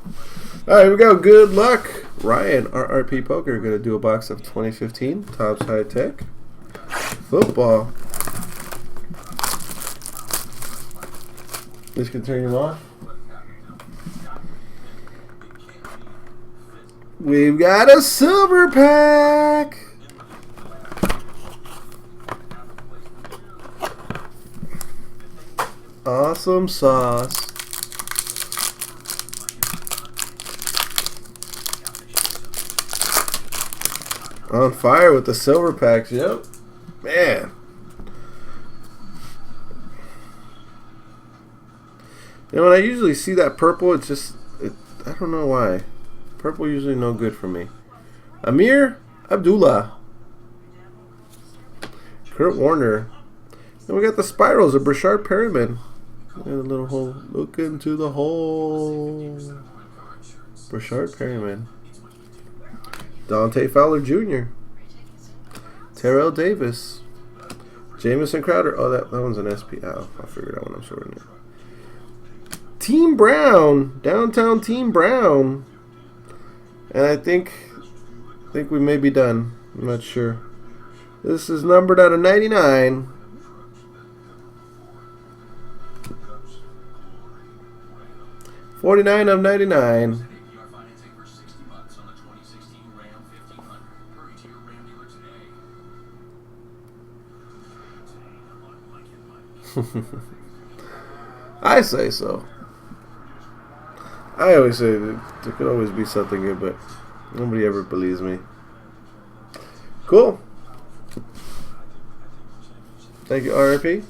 All right, here we go. Good luck. Ryan, RRP Poker, going to do a box of 2015 Topps High Tech football. This can turn you off. We've got a silver pack. Awesome sauce. On fire with the silver packs, yep. Man. You know, when I usually see that purple, it's just, I don't know why. Purple usually no good for me. Amir Abdullah. Kurt Warner. And we got the spirals of Brashard Perryman. And a little hole. Look into the hole. Brashard Perryman. Dante Fowler Jr. Terrell Davis. Jamison Crowder. Oh, that one's an SP. Oh, I figured out when I'm sorting it. Team Brown. Downtown Team Brown. And I think we may be done. I'm not sure. This is numbered out of 99. $49 of 99. I say so. I always say that there could always be something good, but nobody ever believes me. Cool. Thank you, RRP.